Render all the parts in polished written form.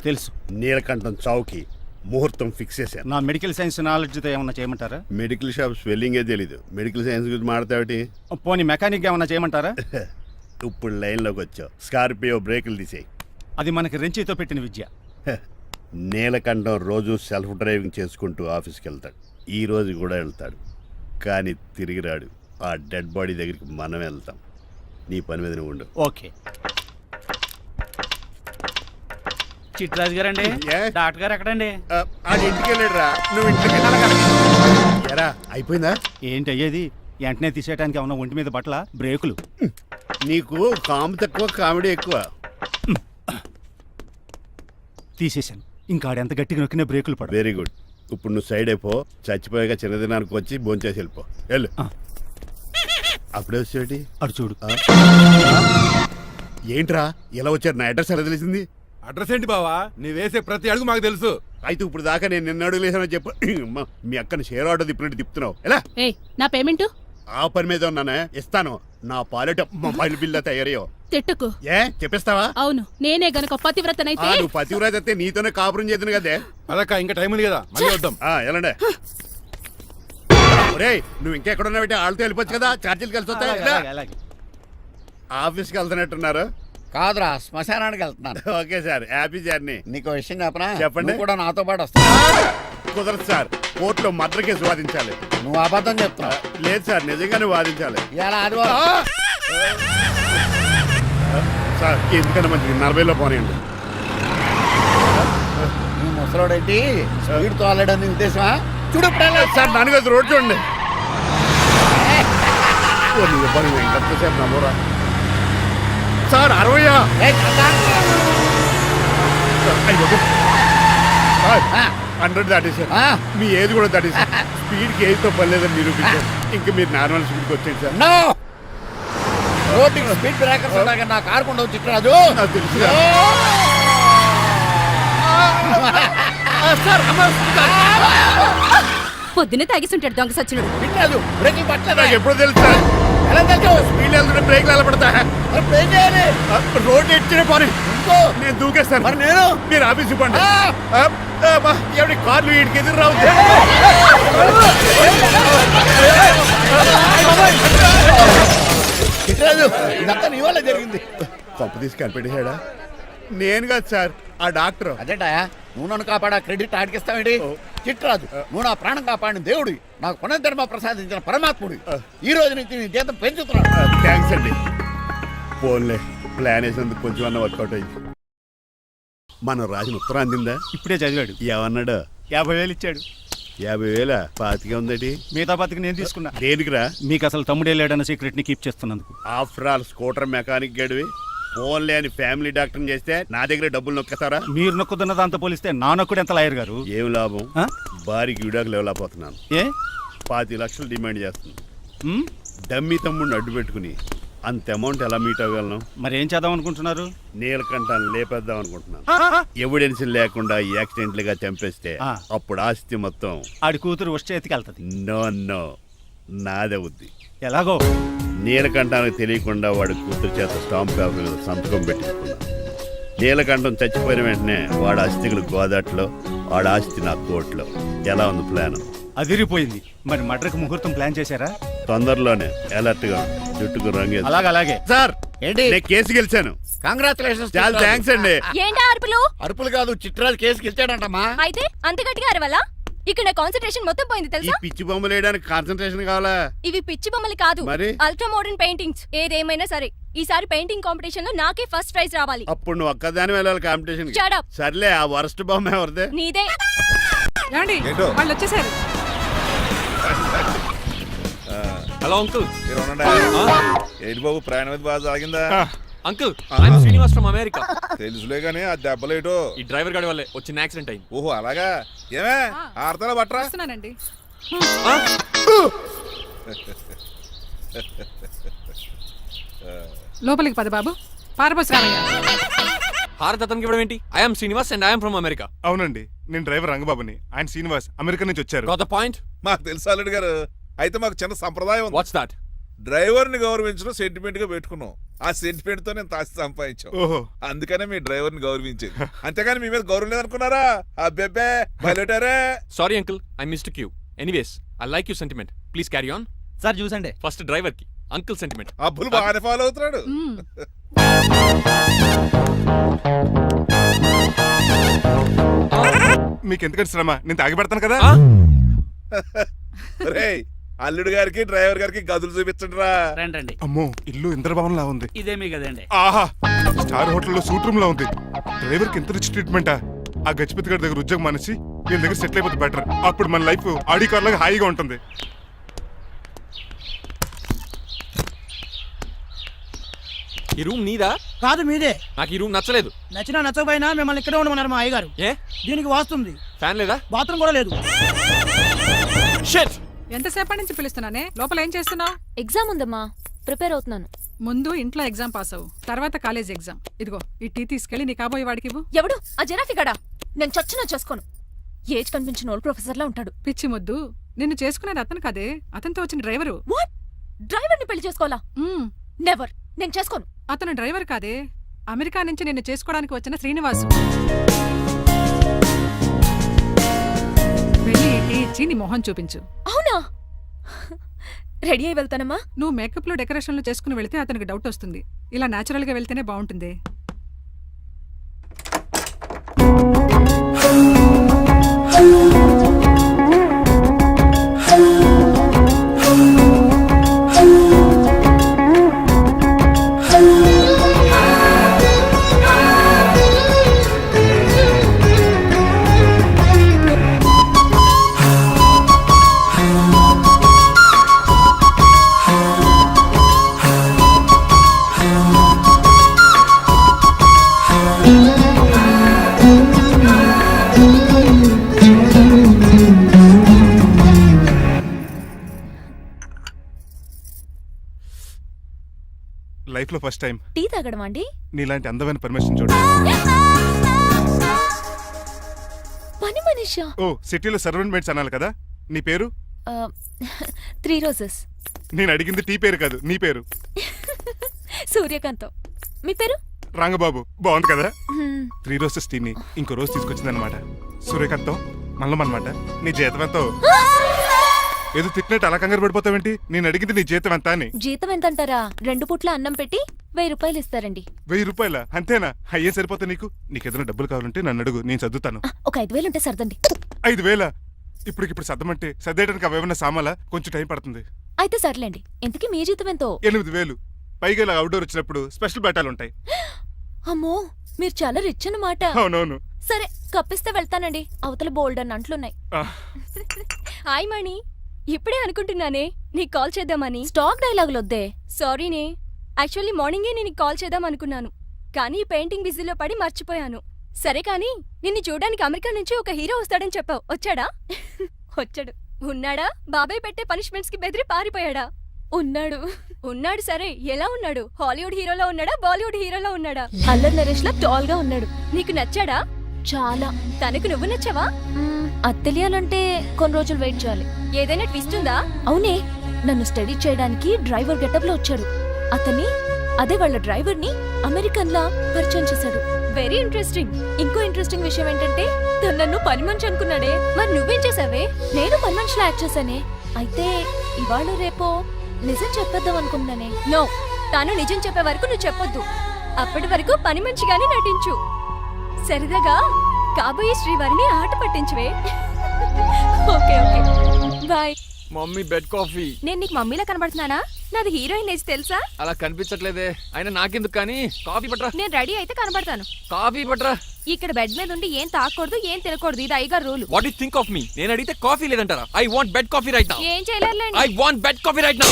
తెలుసు. నీలకంఠం చావుకి ముహూర్తం ఫిక్స్ చేశాను. నా మెడికల్ సైన్స్ నాలెడ్జ్తో ఏమన్నా చేయమంటారా? మెడికల్ షాప్ స్వెల్లింగే తెలీదు, మెడికల్ సైన్స్ గురించి మాట్లాడతావిటి? పోనీ మెకానిక్ ఏమన్నా చేయమంటారా? ఇప్పుడు లైన్లోకి వచ్చావు. స్కార్పియో బ్రేకులు తీసేయి. అది మనకి రెంచితో పెట్టిన విద్య. నీలకంఠం రోజు సెల్ఫ్ డ్రైవింగ్ చేసుకుంటూ ఆఫీస్కి వెళ్తాడు. ఈ రోజు కూడా వెళ్తాడు, కానీ తిరిగి రాడు. ఆ డెడ్ బాడీ దగ్గరికి మనం వెళ్తాం. నీ పని మీద నువ్వు ఉండు. ఓకే. చిట్రాజు గారండి, ఏ? డాక్టర్ గారు ఎక్కడండి? అది ఇంటికి వెళ్ళాడు రా, నువ్వు ఇంటికి ఎరా. అయిపోయిందా? ఏంటి అయ్యేది? వెంటనే తీసేయడానికి ఏమన్నా ఒంటి మీద బట్టల బ్రేకులు? నీకు కాము తక్కువ, కామెడీ ఎక్కువ. తీసేశాను. ఇంకా ఆడెంత గట్టిగా నొక్కినా బ్రేకులు పడ. Very good. ఇప్పుడు నువ్వు సైడ్ అయిపో. చచ్చిపోయాక చిన్నదినానికి వచ్చి భోంచేసి వెళ్ళిపో. వెళ్ళు. అప్పుడే వచ్చేటి అటు చూడు. ఏంట్రా ఇలా వచ్చారు? నా అడ్రస్ ఎలా తెలిసింది? అడ్రస్ ఏంటి బావా? నీ వేసే ప్రతి అడుగు మాకు తెలుసు. అయితే ఇప్పుడు దాకా నేను నిన్న అడుగులేసానని చెప్పు. మీ అక్కని షేర్ ఆర్డర్ తిప్పినట్టు తిప్పుతున్నావు. ఎలా? నా పేమెంట్ ఆ పని మీద ఉన్నానే, ఇస్తాను. నా పాలెట మొబైల్ బిల్లా తయారయ్యో. తిట్టుకు. ఏ చెప్పిస్తావా? అవును, నేనే గనక పతివ్రతనైతే. నువ్వు పతివ్రత అయితే నీతోనే కాపురం చేతును కదే. అదక్క, ఇంకా టైం ఉంది కదా, మళ్ళీ వద్దాం. ఎలాండే ఒరేయ్, నువ్వు ఇంకెక్కడున్నా పెట్టి వాళ్ళతో వెళ్ళిపోవచ్చు కదా, ఛార్జీలు కలిసి వస్తాయి. ఆఫీస్కి వెళ్తున్నట్టున్నారు. కాదురా, శ్మశానానికి వెళ్తున్నాను. Okay sir, happy journey. నీకు విషయం చెప్పనా? చెప్పండి. నువ్వు కూడా నాతో పాటు వస్తా. కుదరదు సార్, కోర్టులో మర్డర్ కేసు వాదించాలి. నువ్వు అబద్ధం చెప్తున్నావు. లేదు సార్, నిజంగానే వాదించాలి. ఇలా ఆదివారం సార్ ఎందుకన్నా మంచిది 40లో పోనీయండి. నువ్వు ముసలోడేంటి స్పీడ్ తోలడని ఉద్దేశమా? చూడు సార్, దానికి అది రోడ్ చూడండి. ఎంతసేపు నమ్మరా సార్? 60 100 దాటేశారు. మీ ఏది కూడా దాటేశారు. స్పీడ్కి ఏదితో పని లేదని నిరూపించారు. ఇంకా మీరు నార్మల్ స్పీడ్కి వచ్చేది సార్. రోడ్డుకి స్పీడ్ బ్రేకర్స్ ఉండగా నా కారు కొండ చిట్రాజు. నాకు తెలుసు పొద్దునే తాగిస్తుంటాడు దొంగ సచ్చినుడు. చిట్రాజు బ్రేకులు పట్టలేదు. నాకు ఎప్పుడు తెలుసు సార్. ఎలా తెలుసు? స్పీడ్ వెళ్తుంటే బ్రేక్లు ఎలా పడతా? ఏం చేయాలి? రోడ్డు ఎచ్చిన పోనీ ఇంకో నేను దూకేస్తాను. మరి నేను? మీరు ఆఫీస్ ఇవ్వండి. ఎవరి కార్లు వీటికి ఎదురు రావు. చిట్రాజు, ఇదంతా నీ వల్ల జరిగింది. తప్పు తీసి కనిపెట్టేశాడా? నేను కాదు సార్, ఆ డాక్టర్. అదేటా, నువ్వు నన్ను కాపాడా క్రెడిట్ ఆడికిస్తావేంటి? చిట్రాజు, నువ్వు నా ప్రాణం కాపాడిన దేవుడి, నాకు పునర్ధర్మ ప్రసాదించిన పరమాత్ముడి. ఈ రోజు నుంచి నీ జీతం పెంచుతున్నాను. థ్యాంక్స్ అండి. ఫోన్లే, ప్లాన్ వేసినందుకు కొంచెం అన్న వర్కౌట్ అయింది. మనం రాసిన ఉత్తరం అందిందా? ఇప్పుడే చదివాడు. ఏమన్నాడు? 50,000 ఇచ్చాడు. 50,000 పాతికే ఉందటి. మిగతా బతికి నేను తీసుకున్నా. దేనికిరా? మీకు అసలు తమ్ముడే లేడన్న సీక్రెట్ ని కీప్ చేస్తున్నందుకు. ఆఫ్టర్ ఆల్ స్కూటర్ మెకానిక్ గడివి ఫోన్ లేని ఫ్యామిలీ డాక్టర్ చేస్తే నా దగ్గర డబ్బులు నొక్కుతారా? మీరు నొక్కుతున్న దాంతో పోలిస్తే నా నొక్కుడు ఎంత లాయర్ గారు? ఏం లాభం? భారీకి విడాకులు ఇవ్వలేకపోతున్నాను. ఏ 5 లక్షలు డిమాండ్ చేస్తుంది. డమ్మీ తమ్ముడిని అడ్డు పెట్టుకుని అంత అమౌంట్ ఎలా మీట్ అవ్వగలను? మరి ఏం చేద్దాం అనుకుంటున్నారు? నీలకంఠాన్ని లేపేద్దాం అనుకుంటున్నాను. ఎవిడెన్స్ లేకుండా యాక్సిడెంట్ గా చంపేస్తే అప్పుడు ఆస్తి మొత్తం ఆడి కూతురు వచ్చే చేతికి వెళ్తుంది. నో నాదవుద్ది. ఎలాగో నీలకంఠానికి తెలియకుండా వాడి కూతురు చేత స్టాంప్ పేపర్ మీద సంతకం పెట్టించుకున్నాను. నీలకంఠం చచ్చిపోయిన వెంటనే వాడి అస్థికులు గోదాట్లో, వాడి ఆస్తి నా కోర్టులో. ఎలా ఉంది ప్లాన్? అదిరిపోయింది. మరి మర్డర్కి ముహూర్తం ప్లాన్ చేశారా? తొందరలోనే. అలర్ట్ గా జుట్టుకు రంగే. అలాగే సార్, ఏంటి? నేను కేసు గెలిచాను. కంగ్రాచులేషన్స్. చాలా థ్యాంక్స్ అండి. ఏంటా అరుపులు? అరుపులు కాదు, చిట్రాజు కేసు గెలిచాడంటమ్మా. అయితే అంత గట్టిగా అరవాలా? ఇక్కడ నా కాన్సంట్రేషన్ మొత్తం పోయింది ఈ తెలుసా? పిచ్చి బొమ్మలు వేయడానికి కాన్సన్ట్రేషన్ కావాలా? ఇవి పిచ్చి బొమ్మలు కాదు, మరి? Ultra modern paintings. ఏదేమైనా సరే ఈసారి పెయింటింగ్ కాంపిటీషన్ లో నాకే ఫస్ట్ ప్రైజ్ రావాలి. అప్పుడు నువ్వు ఒక్కదాని వెళ్ళాలి కాంపిటీషన్. Shut up. సర్లే, ఆ వరస్ట్ బొమ్మ ఎవరిదే? నీదే. వాళ్ళు వచ్చేసారు. Hello uncle. ఏంటి బాబు, ప్రయాణం అయితే బాగా సాగిందా? Uncle, I'm Srinivas from America. తెలుసులే గానీ ఆ దెబ్బలేటో ఈ డ్రైవర్ గాడి వల్లే వచ్చిన యాక్సిడెంట్ అయింది. ఓహో అలాగా. ఏమే ఆడతారా బట్రా? లోపలికి పద బాబు. పారబోసి రామయ్య. హారత్ అతనికి ఇవ్వడం ఏంటి? I'm Srinivas and I'm from America. అవునండి, నేను డ్రైవర్ రంగబాబుని. ఆయన శ్రీనివాస్ అమెరికా నుంచి వచ్చారు. Got the point? మాకు తెలుసు అల్లుడు గారు. అయితే మాకు చిన్న సంప్రదాయం ఉంది. What's that? డ్రైవర్ ని గౌరవించడం సెంటిమెంట్ గా పెట్టుకున్నాం. ఆ సెంటిమెంట్ తో నేను తాసి సంపాదించాం. ఓహో అందుకనే మీ డ్రైవర్ ని గౌరవించేది. అంతేగాని మీ మీద గౌరవం లేదనుకున్నారా? అబ్బెబ్బే బయలుటారే. Sorry uncle, I missed cue. Anyways, I like you sentiment. Please carry on. Sir చూసండి. ఫస్ట్ డ్రైవర్ కి అంకుల్ సెంటిమెంట్. అబ్బులు బాగానే ఫాలో అవుతున్నాడు. మీకు ఎందుకంటే శ్రమ, నేను తాగి పెడతాను కదా. రేయ్, అల్లుడు గారికి డ్రైవర్ గారికి గదులు చూపించండి రా. రండి రండి. అమ్మో, ఇల్లు ఇంద్రభవన్ లా ఉంది. ఇదేమీ కదండి. ఆహా, స్టార్ హోటల్లో సూట్ రూమ్ లా ఉంది. డ్రైవర్ కి ఎంత రిచ్ ట్రీట్మెంటా. ఆ గజపతి గారి దగ్గర ఉద్యోగం మానేసి వీళ్ళ దగ్గర సెటిల్ అయిపోతే బెటర్. అప్పుడు మన లైఫ్ ఆడి కార్ లాగా హాయిగా ఉంటుంది. ఈ రూమ్ నీదా? కాదు మీదే. నాకు ఈ రూమ్ నచ్చలేదు. నచ్చినా నచ్చకపోయినా మిమ్మల్ని ఇక్కడే ఉండమన్నారు మా అయ్యగారు. ఏ దీనికి వాస్తుంది. ఫ్యాన్ లేదా? బాత్రూమ్ కూడా లేదు. షిట్. ఎంతసేపటి నుంచి పిలుస్తున్నానే? లోపల ఏం చేస్తున్నావు? ఎగ్జామ్ ఉందమ్మా, ప్రిపేర్ అవుతున్నాను. ముందు ఇంట్లో ఎగ్జామ్ పాస్ అవ్వు, తర్వాత కాలేజ్ ఎగ్జామ్. ఇదిగో ఈ టీ తీసుకెళ్లి నీ కాబోయే వాడికి ఇవ్వు. ఎవడు ఆ జరాఫీ గడా? నేను చచ్చినా చేసుకోను. ఏజ్ కనిపించిన ఓల్డ్ ప్రొఫెసర్ లా ఉంటాడు. పిచ్చి మొద్దు, నిన్ను చేసుకునేది అతను కాదే, అతనితో వచ్చిన డ్రైవరు. వాట్? డ్రైవర్ ని పెళ్లి చేసుకోవాలా? మ్మ్. నెవర్, నేను చేసుకోను. అతను డ్రైవర్ కాదే, అమెరికా నుంచి నిన్ను చేసుకోవడానికి వచ్చిన శ్రీనివాసు. వెళ్ళి ఈ టీ ఇచ్చి నీ మొహం చూపించు. అవునా? రెడీ అయి వెళ్తానమ్మా. నువ్వు మేకప్ లో డెకరేషన్లు చేసుకుని వెళితే అతనికి డౌట్ వస్తుంది. ఇలా నేచురల్ గా వెళ్తేనే బాగుంటుంది. లైఫ్ లో ఫస్ట్ టైం టీ తాగడం అండి? నీలాంటి అందమైన పర్మిషన్ చూడు. పని మనిషా? ఓ, సిటీలో సర్వెంట్ మేట్స్ అనాలి కదా. నీ పేరు? 3 రోజెస్. నేను అడిగింది టీ పేరు కాదు, నీ పేరు. సూర్యకాంతం. మీ పేరు? రంగబాబు. బాగుంది కదా. 3 రోజెస్ టీని ఇంకో రోజు తీసుకొచ్చిందనమాట. సూర్యకాంతం మల్లం అనమాట. నీ జీతం ఎంతో? ఏదో తిట్టినట్టు అలా కంగారు పడిపోతావేంటి? నేను అడిగింది నీ జీతం ఎంత అని. జీతం ఎంత అంటారా? 2 పూట్ల అన్నం పెట్టి 1000 రూపాయలు ఇస్తారండి. 1000 రూపాయల? అంతేనా? అయ్యే సరిపోతా నీకు. నీకేదైనా డబ్బులు కావాలంటే నన్ను అడుగు, నేను చదువుతాను. ఒక 5000 ఉంటే సర్దండి. 5000? ఇప్పటికిప్పుడు సర్దమంటే సర్దేయడానికి అవేమన్నా సామాలా? కొంచెం టైం పడుతుంది. అయితే సర్లేండి. ఇంతకీ మీ జీతం ఎంతో? 8000. పైగా ఇలా అవుట్డోర్ వచ్చినప్పుడు స్పెషల్ బట్టాలు ఉంటాయి. అమ్మో, మీరు చాలా రిచ్ అన్నమాట. అవునవును. సరే, కప్పిస్తే వెళ్తానండి. అవతల బోల్డ్ అని అంట్లున్నాయి. హాయ్ మణి, ఇప్పుడే అనుకుంటున్నానే నీకు కాల్ చేద్దామని. స్టాక్ డైలాగులు వద్దే. సారీనే, యాక్చువల్లీ మార్నింగే నేను కాల్ చేద్దాం అనుకున్నాను, కానీ పెయింటింగ్ బిజీలో పడి మర్చిపోయాను. సరే కానీ నిన్ను చూడడానికి అమెరికా నుంచి ఒక హీరో వస్తాడని చెప్పావు. వచ్చాడా? వచ్చాడు. ఉన్నాడా? బాబాయ్ పెట్టే పనిష్మెంట్స్ కి బెదిరి పారిపోయాడా? ఉన్నాడు. ఉన్నాడు. సరే, ఎలా ఉన్నాడు? హాలీవుడ్ హీరోలో ఉన్నాడా, బాలీవుడ్ హీరోలో ఉన్నాడా? అల్లరి నరేష్ లా టాల్ గా ఉన్నాడు. నీకు నచ్చాడా? చాలా. తనకు నువ్వు నచ్చావా? అది తెలియాలంటే కొన్ని రోజులు వెయిట్ చేయాలి. ఏదైనా ట్విస్ట్ ఉందా? అవునే, నన్ను స్టడీ చేయడానికి డ్రైవర్ గెటప్ లో వచ్చాడు. అతన్ని, అదే వాళ్ళ డ్రైవర్ ని అమెరికన్ లా పరిచయం చేశాడు. Very interesting. ఇంకో ఇంట్రెస్టింగ్ విషయం ఏంటంటే తను నన్ను పని మనిషి అనుకున్నాడే. మరి నువ్వేం చేసావే? నేను పని మనిషిలా యాక్ట్ చేశానే. అయితే ఇవాళ రేపో నిజం చెప్పేద్దాం అనుకున్నానే. నో, తాను నిజం చెప్పే వరకు నువ్వు చెప్పొద్దు. అప్పటి వరకు పని మనిషిగానే నటించు. సరదాగా కాబోయే శ్రీవారిని ఆట పట్టించువే. Okay okay, bye. Mummy bed coffee. నేను నీకు మమ్మీలా కనబడుతున్నానా? నాది హీరోయిన్ ఏజ్ తెలుసా? అలా కనిపించట్లేదే. అయినా నాకెందుకు కానీ. కాఫీ పట్రా. నేను రెడీ అయితే కనబడతాను. కాఫీ పట్రా. ఇక్కడ బెడ్ మీద ఉండి ఏం తాకూడదు, ఏం తినకూడదు. ఇది అయ్యగారు rule. What you think of me? నేను అడిగితే కాఫీ లేదంటారా? I want bed coffee right now. ఏం చేయలేరులేండి. I want bed coffee right now.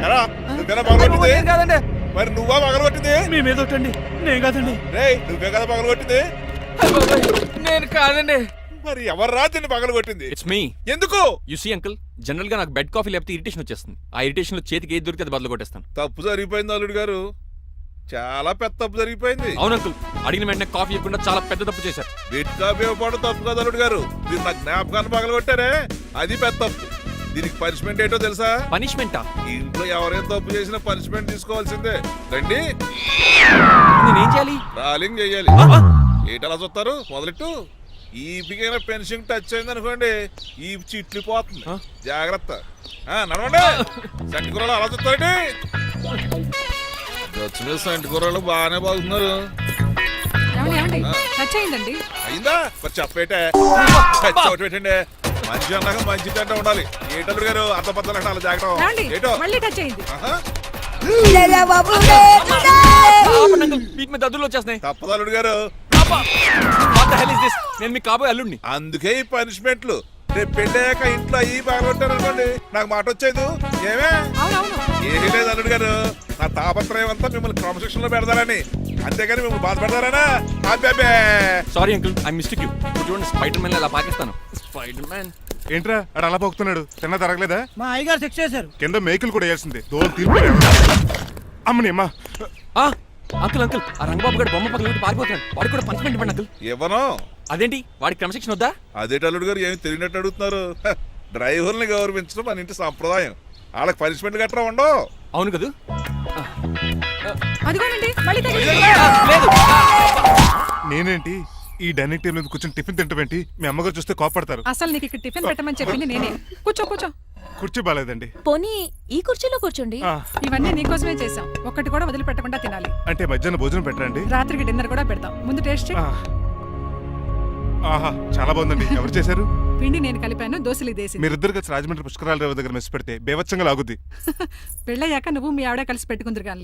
ఎరా, నువ్వేనా పగలగొట్టింది? కాదండి, మరి నువ్వా పగలగొట్టింది? మీ మీద ఒకటండి. నేను కాదండి. రేయ్, నువ్వే కదా పగలగొట్టింది? నేను కాదండి. మరి ఎవర్రా దీన్ని పగలగొట్టింది? It's me. ఎందుకు? యు సీ అంకుల్, జనరల్ గా నాకు బెడ్ కాఫీ లేకపోతే ఇరిటేషన్ వచ్చేస్తుంది. ఆ ఇరిటేషన్ లో చేతికి ఏది దొరికితే అది బదులు కొట్టేస్తాను. తప్పు జరిగిపోయింది అల్లుడు గారు. చాలా పెద్ద తప్పు జరిగిపోయింది. అవును అంకుల్, అడిగిన వెంటనే కాఫీ ఇవ్వకుండా చాలా పెద్ద తప్పు చేశారు. బిట్ కాపీ ఇవ్వడం తప్పు కదా అల్లుడు గారు. మీరు నా జ్ఞాపకాన్ని పగలగొట్టారే, అది పెద్ద తప్పు. దీనికి పనిష్మెంట్ ఏంటో తెలుసా? పనిష్మెంటా? ఇంట్లో ఎవరైనా తప్పు చేసినా పనిష్మెంట్ తీసుకోవాల్సిందే. రండి, నేనేం చేయాలి? రాలింగ్ చెయ్యాలి. ఏంటలా చూస్తారు? మొదలెట్టు. ఈ బిగిన పెన్షన్ టచ్ అయింది అనుకోండి, ఈ చిట్లు పోతుంది. జాగ్రత్త. నడవండి. సంటి కూరలు అలా చూస్తారండి. గచ్చు మీద సంటి కూరలు బాగానే బాగుతున్నారు. ఏమండి టచ్ అయిందండి. అయిందా? మరి చెప్పేటే టచ్ అవుట్ పెట్టండి. మంచి అన్నాక మంచి తింటా ఉండాలి. ఏటల్లుడు గారు అర్థ పద్దలు అలా జాగ్రత్త. ఏమండి ఏటో మళ్ళీ టచ్ అయింది. ఆహా. ఆపండి అంకుల్, వీటి మీద దద్దులు వచ్చేస్తున్నాయి. తప్పదు అల్లుడు గారు. What the hell is this? నేను మీ కాబోయే అల్లుడిని. అందుకే ఈ పనిష్మెంట్లు. రేపు పెళ్ళాక ఇంట్లో అయ్యి బాగుంటారు అనుకోండి, నాకు మాట వచ్చేది ఏమే? అవునవును. ఏమీ లేదు అల్లుడు గారు. నా తాపత్రయం అంతా మిమ్మల్ని క్రమశిక్షణ లో పెడతారని, అంతేగాని మిమ్మల్ని బాధపడతారనా? అబ్బే. Sorry uncle, I mistake you. చూడండి, స్పైడర్ మ్యాన్ అలా పాకిస్తాను. Spider man. ఏంట్రా అడు అలా పోతున్నాడు? తిన్నా తరగలేదా? మా అయ్యగారు సెక్స్ చేశారు. కింద మేకులు కూడా వేయాల్సిందే. దోలు తీర్పు అమ్మని అమ్మా. అంకుల్ అంకుల్, ఆ రంగబాబు గారు బొమ్మ పక్కన పారిపోతున్నాడు. వాడికి కూడా పనిష్మెంట్ ఇవ్వండి అంకుల్. ఇవ్వను. అదేంటి, వాడికి క్రమశిక్షణ వద్దా? అదేటి అల్లుడు గారు, ఏమి తెలియనట్టు అడుగుతున్నారు? డ్రైవర్ని గౌరవించడం మన ఇంటి సంప్రదాయం. వాళ్ళకి పనిష్మెంట్ గట్రా ఉండవు. అవును కదా. అదిగోనండి మళ్ళీ తగిలింది. లేదు. నేనేంటి ఈ డైనింగ్ టేబుల్ మీద కూర్చొని టిఫిన్ తింటామేంటి? మీ అమ్మగారు చూస్తే కోపడతారు. అసలు నీకు ఇక్కడ టిఫిన్ పెట్టమని చెప్పింది నేనే. కూర్చో కూర్చో. కుర్చీ బాగాలేదండి. పోనీ ఈ కుర్చీలో కూర్చోండి. ఆ, ఇవన్నీ నీకోసమే చేసాం. ఒక్కటి కూడా వదిలిపెట్టకుండా తినాలి. అంటే మధ్యాహ్నం భోజనం పెట్టండి. రాత్రికి డిన్నర్ కూడా పెడతాం. ముందు టేస్ట్ చెయ్. ఆహా, చాలా బాగుందండి. ఎవరు చేశారు? పిండి నేను కలిపాను, దోశలు ఇదేసి. మీరిద్దరు కలిసి రాజమండ్రి పుష్కరాల రేవు దగ్గర మెస్ పెడితే బేవచ్చంగా లాగుద్ది. పెళ్ళయ్యాక నువ్వు మీ ఆవిడ కలిసి పెట్టుకుందరు కానీ.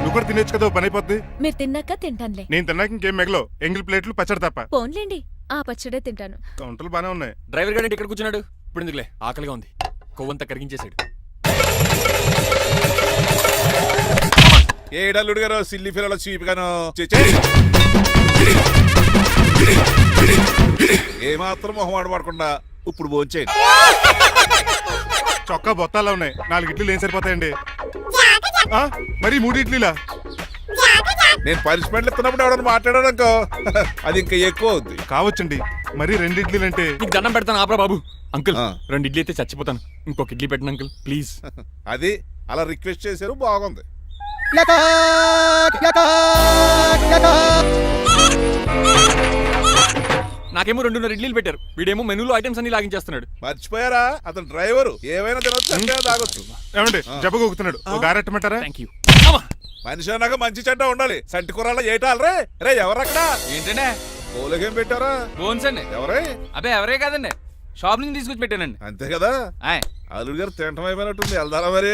నువ్వు కూడా తినేచ్చు కదా, ఓ పని అయిపోద్ది. మీరు తిన్నాక తింటానులే. నేను తిన్నాక ఇంకేం మిగలో, ఎంగిల్ ప్లేట్లు పచ్చడి తప్ప. పోన్లేండి, ఆ పచ్చడే తింటాను. కౌంటర్లు బానే ఉన్నాయి. డ్రైవర్ గారు ఇక్కడ కూర్చున్నాడు. ఇప్పుడు ఎందుకులే, ఆకలిగా ఉంది. కొవ్వంతా కరిగించేశాడు. ఏడల్లుడు గారు సిల్లి ఫిరలో చీపిగాను ఏమాత్రం మొహమాట పడకుండా ఇప్పుడు భోంచేయండి. చొక్కా బొత్తాల్లో ఉన్నాయి. 4 ఇడ్లీలు ఏం సరిపోతాయండి? మరి 3 ఇడ్లీలా? నేను పనిష్మెంట్లు ఇస్తున్నప్పుడు ఎవడన్నా మాట్లాడాడనుకో, అది ఇంకా ఎక్కువ అవుద్ది. కావచ్చండి, మరి 2 ఇడ్లీలు అంటే. నీకు దండం పెడతాను, ఆపరా బాబు. అంకుల్, ఆ. 2 ఇడ్లీ అయితే చచ్చిపోతాను. ఇంకొక ఇడ్లీ పెట్టండి అంకుల్, ప్లీజ్. అది అలా రిక్వెస్ట్ చేశారు, బాగుంది. నాకేమో 2.5 ఇడ్లీలు పెట్టారు. వీడేమో మెనూలో ఐటమ్స్ అన్ని లాగించేస్తున్నాడు. మర్చిపోయారా, అతను డ్రైవరు. ఏమైనా తినొచ్చు, అంటే తాగొచ్చు. ఏమండి జబ్బగొక్కుతున్నాడు, ఓ గారెట్టమంటారా? Thank you. మనిషి అన్నాక మంచి చెడ్డ ఉండాలి. సంటి కూరల్లో ఏటాలరే. రే ఎవరక్కడ? ఏంటంటే పోలేకేం పెట్టారా? బోన్స్ అండి. ఎవరే? అబ్బే ఎవరే కాదండి, షాప్ నుంచి తీసుకొచ్చి పెట్టానండి. అంతే కదా. ఆయ్ అల్లుడు గారు తింటం అయిపోయినట్టుంది. వెళ్దారా మరి?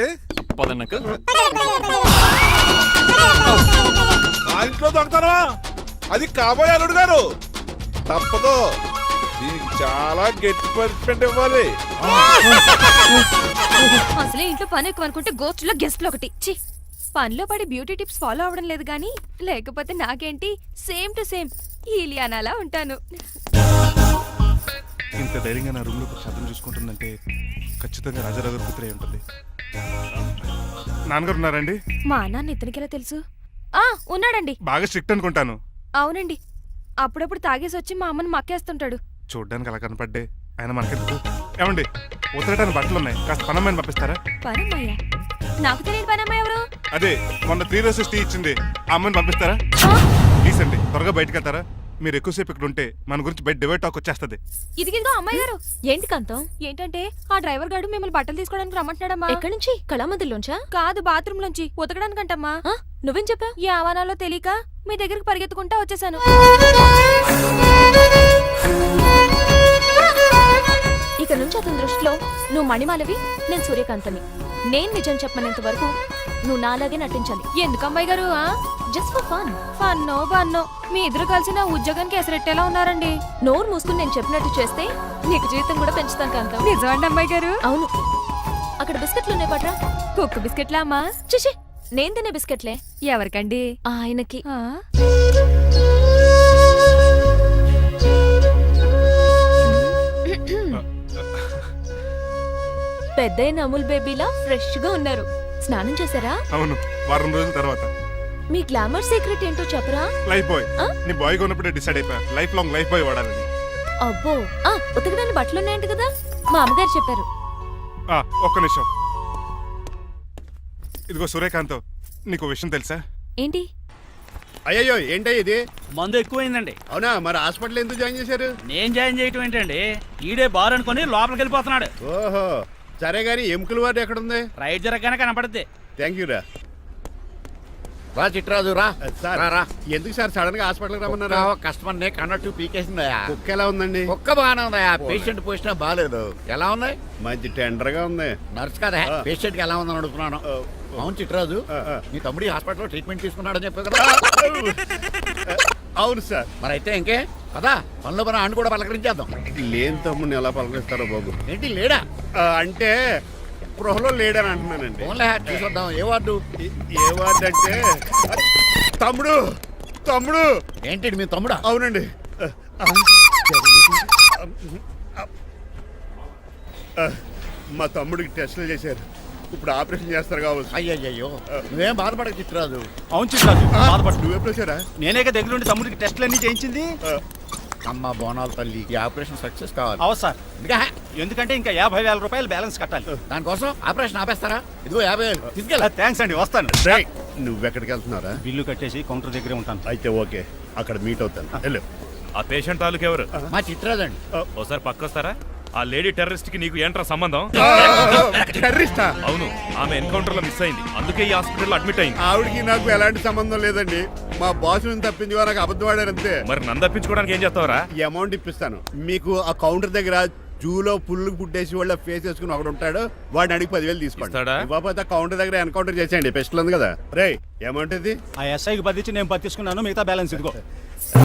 పదండి అంకుల్. మా ఇంట్లో దొంగతనమా? అది కాబోయే అల్లుడు గారు. తప్పదు, దీనికి చాలా గట్టి పనిష్మెంట్ ఇవ్వాలి. అసలే ఇంట్లో పని ఎక్కువ అనుకుంటే గోస్ట్లో గెస్ట్లు ఒకటి. ఛీ, పనిలో పడి బ్యూటీ టిప్స్ ఫాలో అవ్వడం లేదు కానీ, లేకపోతే నాకేంటి సేమ్ టు సేమ్ ఈలియానాలా ఉంటాను. ఇంత ధైర్యంగా నా రూమ్ లో శబ్దం చూసుకుంటుందంటే ఖచ్చితంగా రాజారావు గారు కూతురే ఉంటుంది. నాన్నగారు ఉన్నారండి? మా నాన్న ఇతనికి ఎలా తెలుసు? ఉన్నాడండి. బాగా స్ట్రిక్ట్ అనుకుంటాను. అవునండి, అప్పుడప్పుడు తాగేసి వచ్చి మా అమ్మని మక్కేస్తుంటాడు. చూడ్డానికి అలా కనపడ్డే ఆయన మనకెందుకు? ఏమండి, ఉతరటానికి బట్టలు ఉన్నాయి, కాస్త పనమ్మని పంపిస్తారా? పనమ్మయ్య? నాకు తెలియని పనమ్మ ఎవరు? అదే మొన్న 3 రోజెస్ టీ ఇచ్చింది, ఆ అమ్మని పంపిస్తారా? ప్లీజ్ అండి, త్వరగా బయటకు వెళ్తారా? మీరు ఎక్కువసేపు ఇక్కడ ఉంటే మన గురించి బయట డివైడ్ టాక్ వచ్చేస్తుంది. ఇదిగిదిగో అమ్మాయి గారు. ఏంటి కాంతం? ఏంటంటే ఆ డ్రైవర్ గారు మిమ్మల్ని బట్టలు తీసుకోవడానికి రమ్మంటున్నాడమ్మా. ఎక్కడి నుంచి? కళామందిలోంచా? కాదు, బాత్రూమ్ లోంచి ఉతకడానికంటమ్మా. నువ్వేం చెప్పావు? ఈ ఆవానాలో తెలియక మీ దగ్గరికి పరిగెత్తుకుంటా వచ్చేసాను. ఇక నుంచి అతని దృష్టిలో నువ్వు మణిమాలవి, నేను సూర్యకాంతని. నేను నిజం చెప్పనంత వరకు నువ్వు నాలాగే నటించాలి. ఎందుకు అమ్మాయి గారు? Just for fun. ఫన్నో బన్నో, మీ ఇద్దరు కలిసి నా ఉద్యోగానికి ఎసరెట్టేలా ఉన్నారండి. నోరు మూసుకుని నేను చెప్పినట్టు చేస్తే నీకు జీతం కూడా పెంచుతాను కాంతం. నిజమండి అమ్మాయి గారు? అవును. అక్కడ బిస్కెట్లు ఉన్నాయి పట్రా. కుక్క బిస్కెట్లా అమ్మా? చూసి నేను తినే బిస్కెట్లే. ఎవరికండి? ఆయనకి. ఆ? పెద్దయిన అమూల్ బేబీలా ఫ్రెష్ గా ఉన్నారు. స్నానం చేశారా? అవును, వారం రోజుల తర్వాత. మీ గ్లామర్ సీక్రెట్ ఏంటో చెప్పరా? Lifebuoy. ఆ? నీ బాయ్ కొన్నప్పుడే డిసైడ్ అయిపోయా లైఫ్ లాంగ్ లైఫ్ బాయ్ వాడాలని. అబ్బో, ఉతకడానికి బట్టలు ఉన్నాయంట కదా, మా అమ్మగారు చెప్పారు. ఒక్క నిమిషం. ఇదిగో సూర్యకాంత్, నీకు విషయం తెలుసా? ఏంటి? అయ్యయ్యో ఏంటో ఇది? మందు ఎక్కువైందండి. అవునా, మరి హాస్పిటల్ ఎందుకు జాయిన్ చేశారు? నేను జాయిన్ చేయటం ఏంటండి, ఈడే బార్ అనుకుని లోపలికి వెళ్ళిపోతున్నాడు. ఓహో, సరే గాని ఎముకల వార్డు ఎక్కడుంది? రైట్ జరగగానే కనపడుద్ది. థ్యాంక్ యూ రా. రా చిట్రాజు రా. సార్ రా, రా. ఎందుకు సార్ సడన్ గా హాస్పిటల్కి రమ్మన్నారా? కస్టమర్ నే కన్నట్టు పీకేసిందయా. కుక్క ఎలా ఉందండి? ఒక్క బాగానే ఉందయా, పేషెంట్ పొజిషన్ బాగాలేదు. ఎలా ఉంది? మంచి టెండర్ గా ఉంది. నర్స్ కదా, పేషెంట్ కి ఎలా ఉందని అడుగుతున్నాను. అవును చిట్రాజు, ఆ. నీ తమ్ముడి హాస్పిటల్లో ట్రీట్మెంట్ తీసుకున్నాడని చెప్పావు కదా. అవును సార్. మరి అయితే ఇంకే కదా, పనిలో పని ఆండు కూడా పలకరించేద్దాం. లేని తమ్ముడిని ఎలా పలకరిస్తారో బాబు. ఏంటి లేడా? అంటే గృహలో లేడని అంటున్నానండి. ఫోన్లే చూసొద్దాం. ఏ వార్డు? ఏ వార్డు అంటే తమ్ముడు తమ్ముడు. ఏంటి మీ తమ్ముడా? అవునండి. మా తమ్ముడికి టెస్టులు చేశారు, ఇప్పుడు ఆపరేషన్ చేస్తారు కావచ్చు. అయ్యయ్యో, నువ్వేం బాధపడక చిట్రాజు. అవును చిట్రాజు, బాధపడు. నువ్వు ఎప్పుడు వచ్చారా? నేనేగా దగ్గరుండి తమ్ముడికి టెస్టులన్నీ చేయించింది. అమ్మ బోనాల తల్లి, ఈ ఆపరేషన్ సక్సెస్ కావాలి. అవు సార్, ఇంకా ఎందుకంటే ఇంకా 50,000 రూపాయలు బ్యాలెన్స్ కట్టాలి. దానికోసం ఆపరేషన్ ఆపేస్తారా? ఇదిగో 50,000 తీసుకెళ్ళా. థ్యాంక్స్ అండి, వస్తాను. రేయ్, నువ్వెక్కడికి వెళ్తున్నారా? బిల్లు కట్టేసి కౌంటర్ దగ్గరే ఉంటాను. అయితే ఓకే, అక్కడ మీట్ అవుతాను. వెళ్ళు. ఆ పేషెంట్ తాలూకు ఎవరు? మా చిట్రాజు అండి. ఓసారి పక్కొస్తారా? ఆ లేడీ టెర్రరిస్ట్ కి నీకు ఏంట్రా సంబంధం? టెర్రరిస్టా? అవును, ఆమె ఎన్కౌంటర్ లో మిస్ అయింది, అందుకే ఈ హాస్పిటల్లో అడ్మిట్ అయింది. ఆవిడకి నాకు ఎలాంటి సంబంధం లేదండి. మా బాస్ నుంచి తప్పించి నాకు అబద్ధం ఆడారు అంతే. మరి నన్ను తప్పించుకోవడానికి ఏం చేస్తావరా? ఈ అమౌంట్ ఇప్పిస్తాను మీకు. ఆ కౌంటర్ దగ్గర జూలో పుల్లు పుట్టేసి వాళ్ళ ఫేస్ వేసుకుని ఒకడు ఉంటాడు, వాడిని అడిగి 10,000 తీసుకోండి. ఇస్తాడా? ఇవ్వకపోతే ఆ కౌంటర్ దగ్గర ఎన్కౌంటర్ చేసేయండి, పెస్టల్ ఉంది కదా. రే అమౌంట్ ఇది. ఆ ఎస్ఐకి బదిలించి నేను 10 తీసుకున్నాను, మిగతా బ్యాలెన్స్ ఇదిగో.